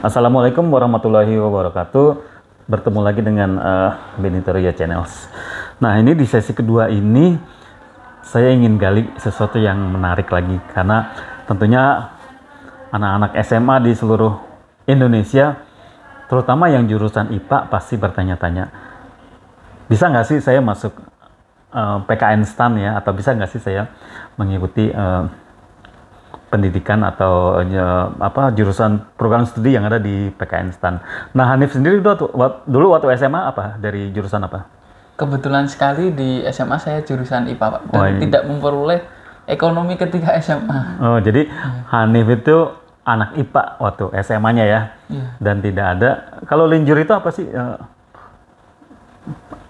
Assalamualaikum warahmatullahi wabarakatuh. Bertemu lagi dengan Benito Ria Channels. Nah, ini di sesi kedua ini saya ingin gali sesuatu yang menarik lagi, karena tentunya anak-anak SMA di seluruh Indonesia, terutama yang jurusan IPA, pasti bertanya-tanya, bisa nggak sih saya masuk PKN STAN ya, atau bisa nggak sih saya mengikuti pendidikan atau jurusan program studi yang ada di PKN STAN. Nah, Hanif sendiri dulu waktu SMA apa, dari jurusan apa? Kebetulan sekali di SMA saya jurusan IPA, Pak, dan tidak memperoleh ekonomi ketika SMA. Oh, jadi Hanif itu anak IPA waktu SMA-nya ya? Iya. Dan tidak ada, kalau linjur itu apa sih?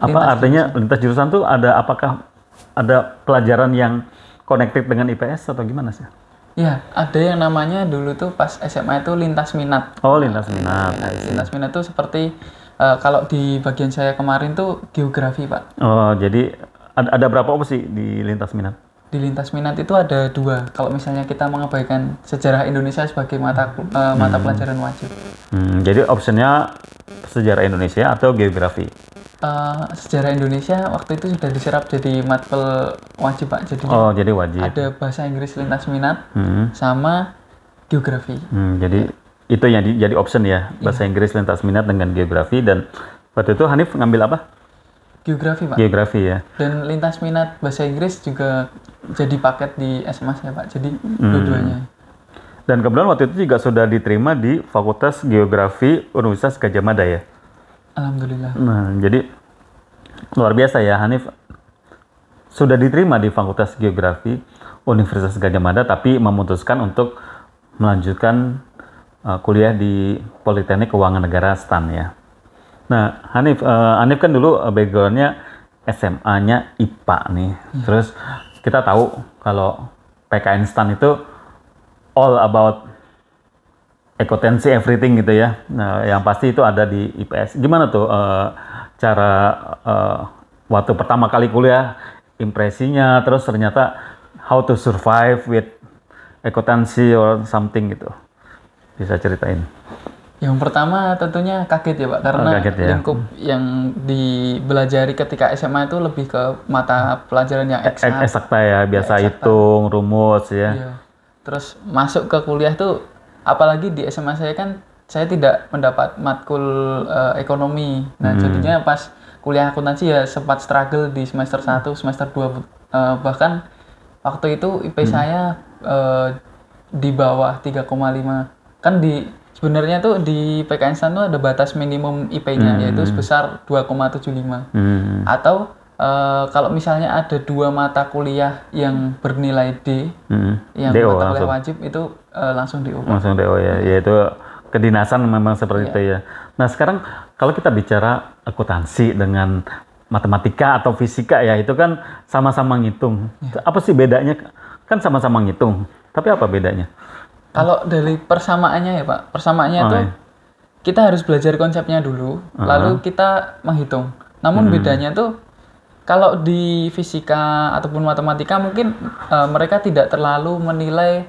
Artinya lintas jurusan tuh ada, apakah ada pelajaran yang connected dengan IPS atau gimana sih? Ya, ada yang namanya dulu tuh pas SMA itu lintas minat. Oh, lintas minat. Nah, lintas minat tuh seperti kalau di bagian saya kemarin tuh geografi, Pak. Oh, jadi ada berapa opsi di lintas minat? Di lintas minat itu ada 2. Kalau misalnya kita mengabaikan sejarah Indonesia sebagai mata pelajaran wajib. Jadi opsinya sejarah Indonesia atau geografi? Sejarah Indonesia waktu itu sudah diserap jadi matkul wajib, Pak. Jadi wajib. Ada bahasa Inggris lintas minat sama geografi. Jadi itu yang jadi option ya, bahasa Inggris lintas minat dengan geografi. Dan waktu itu Hanif ngambil apa? Geografi, Pak. Geografi ya. Dan lintas minat bahasa Inggris juga jadi paket di SMA saya, Pak. Jadi dua-duanya. Dan kebetulan waktu itu juga sudah diterima di Fakultas Geografi Universitas Gadjah Mada ya. Alhamdulillah. Nah, jadi luar biasa ya, Hanif sudah diterima di Fakultas Geografi Universitas Gadjah Mada, tapi memutuskan untuk melanjutkan kuliah di Politeknik Keuangan Negara STAN ya. Nah, Hanif kan dulu background-nya SMA-nya IPA nih. Terus kita tahu kalau PKN STAN itu all about ekotensi everything gitu ya. Nah, yang pasti itu ada di IPS. Gimana tuh cara waktu pertama kali kuliah, impresinya, terus ternyata how to survive with ekotensi or something gitu. Bisa ceritain? Yang pertama tentunya kaget ya, Pak, karena lingkup yang dibelajari ketika SMA itu lebih ke mata pelajaran yang eksakta ya, biasa hitung, rumus ya. Iya. Terus masuk ke kuliah tuh, apalagi di SMA saya kan saya tidak mendapat matkul ekonomi. Nah, jadinya pas kuliah akuntansi ya sempat struggle di semester 1, semester 2. Bahkan waktu itu IP saya di bawah 3,5. Kan sebenarnya tuh di PKN STAN tuh ada batas minimum IP-nya, yaitu sebesar 2,75. Atau kalau misalnya ada 2 mata kuliah yang bernilai D, yang DO, mata kuliah wajib itu langsung DO. Langsung DO ya, yaitu kedinasan memang seperti itu ya. Nah, sekarang kalau kita bicara akuntansi dengan matematika atau fisika ya, itu kan sama-sama ngitung. Apa sih bedanya? Kan sama-sama ngitung, tapi apa bedanya? Kalau dari persamaannya ya, Pak, persamaannya tuh kita harus belajar konsepnya dulu, lalu kita menghitung. Namun bedanya tuh, kalau di fisika ataupun matematika mungkin mereka tidak terlalu menilai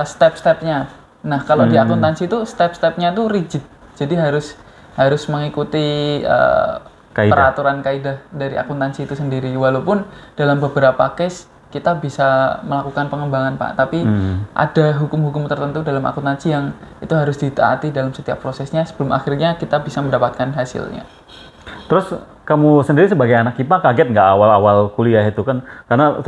step-stepnya. Nah, kalau di akuntansi itu step-stepnya tuh rigid. Jadi harus mengikuti peraturan kaidah dari akuntansi itu sendiri. Walaupun dalam beberapa case kita bisa melakukan pengembangan, Pak, tapi ada hukum-hukum tertentu dalam akuntansi yang itu harus ditaati dalam setiap prosesnya sebelum akhirnya kita bisa mendapatkan hasilnya. Terus kamu sendiri sebagai anak IPA kaget nggak awal-awal kuliah itu kan? Karena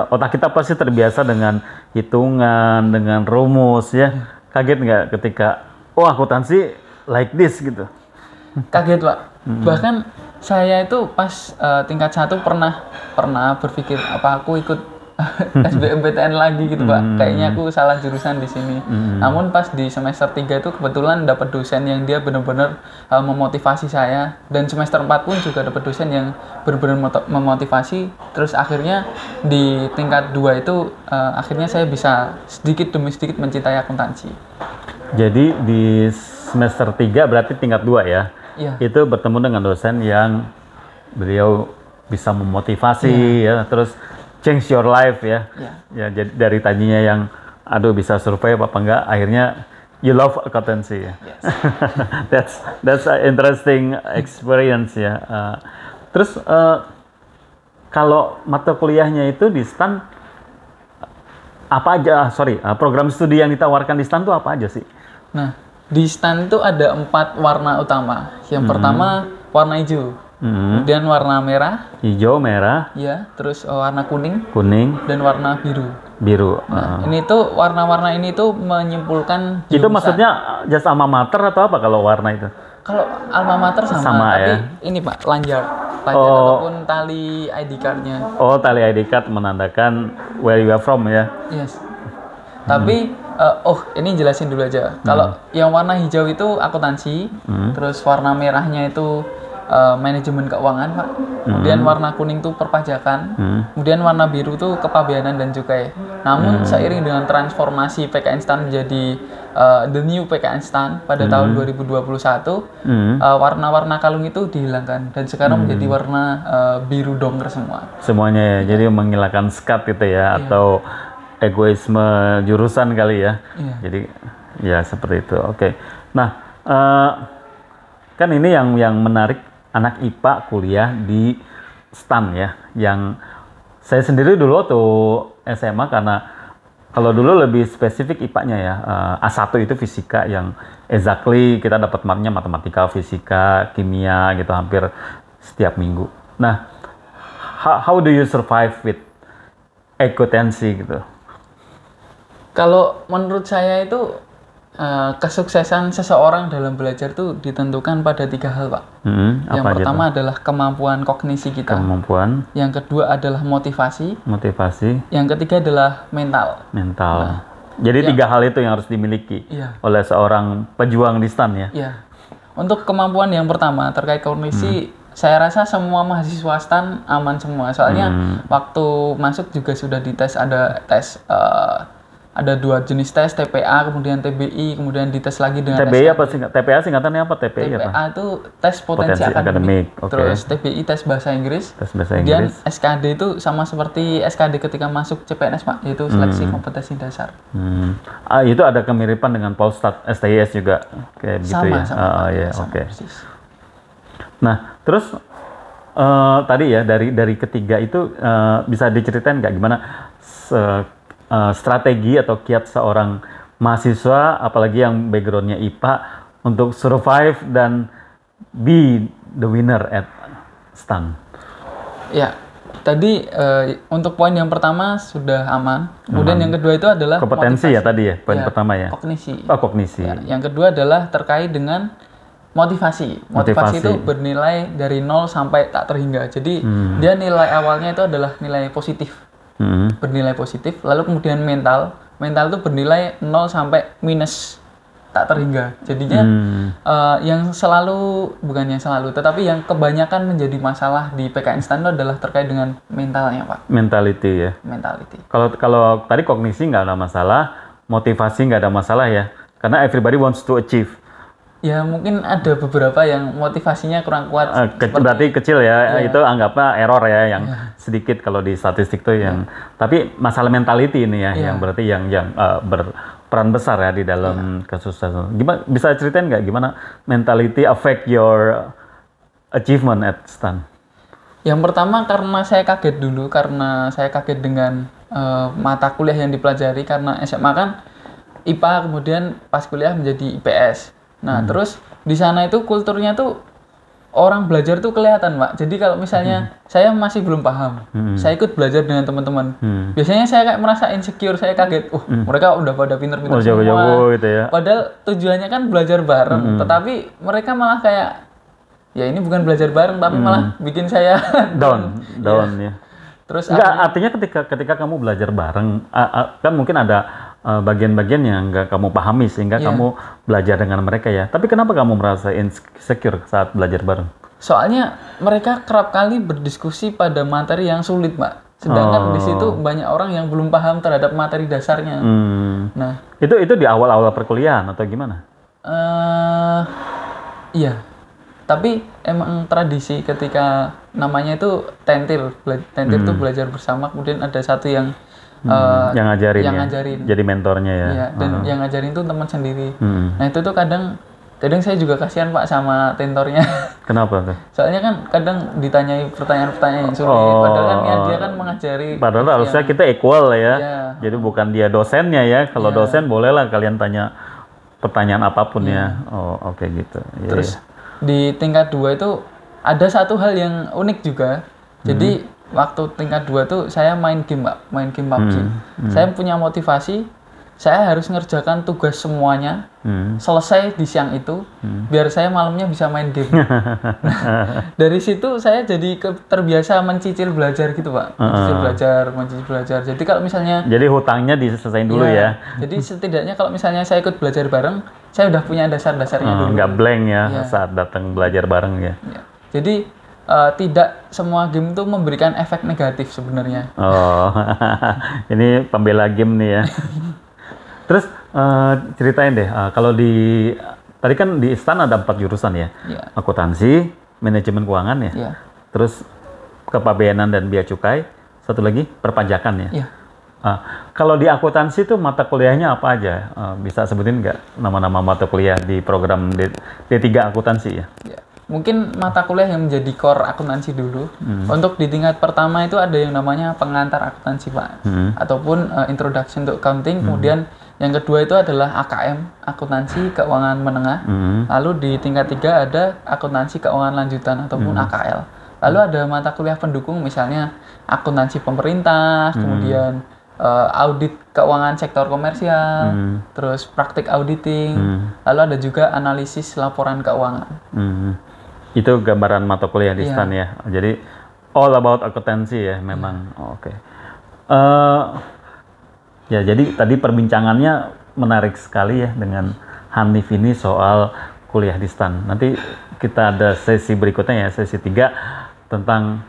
otak kita pasti terbiasa dengan hitungan, dengan rumus ya. Kaget nggak ketika, akuntansi like this gitu? Kaget, Pak. Bahkan saya itu pas tingkat 1 pernah berpikir apa aku ikut SBMPTN lagi gitu, Pak. Kayaknya aku salah jurusan di sini. Namun pas di semester 3 itu kebetulan dapat dosen yang dia benar-benar memotivasi saya, dan semester 4 pun juga dapat dosen yang benar-benar memotivasi. Terus akhirnya di tingkat 2 itu akhirnya saya bisa sedikit demi sedikit mencintai akuntansi. Jadi di semester 3 berarti tingkat 2 ya? Iya. Itu bertemu dengan dosen yang beliau bisa memotivasi ya, terus change your life ya. Ya, jadi dari tadinya yang aduh bisa survive apa enggak, akhirnya You love accountancy ya. Yes. That's an interesting experience ya. Terus kalau mata kuliahnya itu di STAN apa aja? Program studi yang ditawarkan di STAN itu apa aja sih? Nah, di STAN itu ada 4 warna utama. Yang pertama warna hijau, kemudian warna merah, hijau, merah, ya, terus warna kuning, dan warna biru. Nah, ini tuh warna-warna ini tuh menyimpulkan itu jurusan. maksudnya just alma mater atau apa kalau warna itu? Kalau alma mater sama tapi ya? ini Pak, lanyard ataupun tali ID card-nya. Oh, tali ID card menandakan where you are from ya? Yes. Tapi ini jelasin dulu aja. Kalau yang warna hijau itu akuntansi, terus warna merahnya itu manajemen keuangan, Pak. Kemudian warna kuning tuh perpajakan, kemudian warna biru tuh kepabeanan dan cukai. Namun seiring dengan transformasi PKN STAN menjadi the new PKN STAN pada tahun 2021, warna-warna kalung itu dihilangkan dan sekarang menjadi warna biru dongker semua. Semuanya ya, jadi menghilangkan skat gitu ya, atau egoisme jurusan kali ya. Jadi ya seperti itu. Oke. Nah, kan ini yang menarik, anak IPA kuliah di STAN ya. Yang saya sendiri dulu tuh SMA, karena kalau dulu lebih spesifik IPA-nya ya, A1 itu fisika yang exactly kita dapat mapnya matematika, fisika, kimia gitu hampir setiap minggu. Nah, how do you survive with accountancy gitu? Kalau menurut saya itu kesuksesan seseorang dalam belajar itu ditentukan pada 3 hal, Pak. Yang pertama adalah kemampuan kognisi kita. Yang kedua adalah motivasi. Yang ketiga adalah mental. Nah, jadi 3 hal itu yang harus dimiliki oleh seorang pejuang di STAN ya. Iya. Untuk kemampuan yang pertama terkait kognisi, saya rasa semua mahasiswa STAN aman semua. Soalnya waktu masuk juga sudah dites, ada tes ada 2 jenis tes, TPA, kemudian TBI, kemudian dites lagi dengan TBI apa sih? TPA singkatannya apa? TPI apa? TPA itu tes potensi akademik. Okay. Terus TBI tes bahasa Inggris. Kemudian SKD itu sama seperti SKD ketika masuk CPNS, Pak, yaitu seleksi kompetensi dasar. Itu ada kemiripan dengan Polstat, STIS juga kayak gitu ya. Oke. Nah, terus tadi ya dari ketiga itu bisa diceritain nggak gimana strategi atau kiat seorang mahasiswa, apalagi yang backgroundnya IPA, untuk survive dan be the winner at STAN? Ya, tadi untuk poin yang pertama sudah aman. Kemudian yang kedua itu adalah kompetensi motivasi. Ya tadi ya, poin pertama ya. Kognisi. Ya, yang kedua adalah terkait dengan motivasi. Motivasi itu bernilai dari 0 sampai tak terhingga. Jadi dia nilai awalnya itu adalah nilai positif. Bernilai positif, lalu kemudian mental itu bernilai 0 sampai minus tak terhingga. Jadinya tetapi yang kebanyakan menjadi masalah di PKN STAN itu adalah terkait dengan mentalnya, Pak. Mentality ya. Kalau tadi kognisi nggak ada masalah, motivasi nggak ada masalah ya, karena everybody wants to achieve. Ya mungkin ada beberapa yang motivasinya kurang kuat. Berarti kecil ya, itu anggapnya error ya, yang sedikit kalau di statistik tuh yang. Tapi masalah mentality ini ya, yang berarti yang berperan besar ya di dalam kesuksesan. Gimana, bisa ceritain nggak gimana mentality affect your achievement at STAN? Yang pertama karena saya kaget dengan mata kuliah yang dipelajari, karena SMA kan IPA, kemudian pas kuliah menjadi IPS. Nah, terus di sana itu kulturnya tuh orang belajar tuh kelihatan, Pak. Jadi kalau misalnya saya masih belum paham, saya ikut belajar dengan teman-teman. Biasanya saya kayak merasa insecure, saya kaget. Mereka udah pada pinter-pinter semua. Gitu ya. Padahal tujuannya kan belajar bareng, tetapi mereka malah kayak, ya ini bukan belajar bareng, tapi malah bikin saya down ya. Terus artinya ketika kamu belajar bareng, kan mungkin ada bagian-bagian yang nggak kamu pahami sehingga kamu belajar dengan mereka ya. Tapi kenapa kamu merasa insecure saat belajar bareng? Soalnya mereka kerap kali berdiskusi pada materi yang sulit, Pak. Sedangkan di situ banyak orang yang belum paham terhadap materi dasarnya. Nah, itu di awal-awal perkuliahan atau gimana? Iya. Tapi emang tradisi ketika namanya itu tentir. Tentir itu belajar bersama, kemudian ada satu yang yang ngajarin yang ya? ngajarin. Jadi mentornya ya? Iya, dan yang ngajarin itu teman sendiri. Nah itu tuh kadang saya juga kasihan Pak sama tentornya. Kenapa tuh? Soalnya kan kadang ditanyai pertanyaan-pertanyaan yang sulit, padahal kan dia kan mengajari. Padahal harusnya kita equal ya. Iya. Jadi bukan dia dosennya ya. Kalau dosen bolehlah kalian tanya pertanyaan apapun ya. Oh, oke gitu. Ya, Terus di tingkat 2 itu ada satu hal yang unik juga. Jadi waktu tingkat 2 tuh saya main game, Pak, main game PUBG. Saya punya motivasi, saya harus ngerjakan tugas semuanya, selesai di siang itu, biar saya malamnya bisa main game. Dari situ saya jadi terbiasa mencicil belajar gitu, Pak. Mencicil belajar. Jadi kalau misalnya jadi hutangnya diselesain dulu ya. Jadi setidaknya kalau misalnya saya ikut belajar bareng, saya udah punya dasar-dasarnya dulu. Nggak blank ya saat datang belajar bareng ya. Jadi tidak semua game itu memberikan efek negatif sebenarnya. Oh, ini pembela game nih ya. Terus ceritain deh, kalau tadi kan di ISTAN ada 4 jurusan ya, akuntansi, manajemen keuangan ya, terus kepabeanan dan bea cukai, satu lagi perpajakan ya. Kalau di akuntansi itu mata kuliahnya apa aja? Bisa sebutin nggak nama-nama mata kuliah di program D3 akuntansi ya? Mungkin mata kuliah yang menjadi core akuntansi dulu. Untuk di tingkat pertama itu ada yang namanya pengantar akuntansi, Pak, ataupun introduction to accounting. Kemudian yang kedua itu adalah AKM, akuntansi keuangan menengah. Lalu di tingkat 3 ada akuntansi keuangan lanjutan ataupun AKL. Lalu ada mata kuliah pendukung, misalnya akuntansi pemerintah, kemudian audit keuangan sektor komersial, terus praktik auditing, lalu ada juga analisis laporan keuangan. Itu gambaran mata kuliah di ISTAN ya. Jadi all about akuntansi ya memang. Oke. Ya, jadi tadi perbincangannya menarik sekali ya dengan Hanif ini soal kuliah di ISTAN. Nanti kita ada sesi berikutnya ya, sesi 3 tentang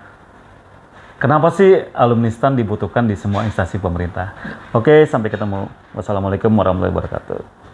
kenapa sih alumni ISTAN dibutuhkan di semua instansi pemerintah. Oke, sampai ketemu. Wassalamualaikum warahmatullahi wabarakatuh.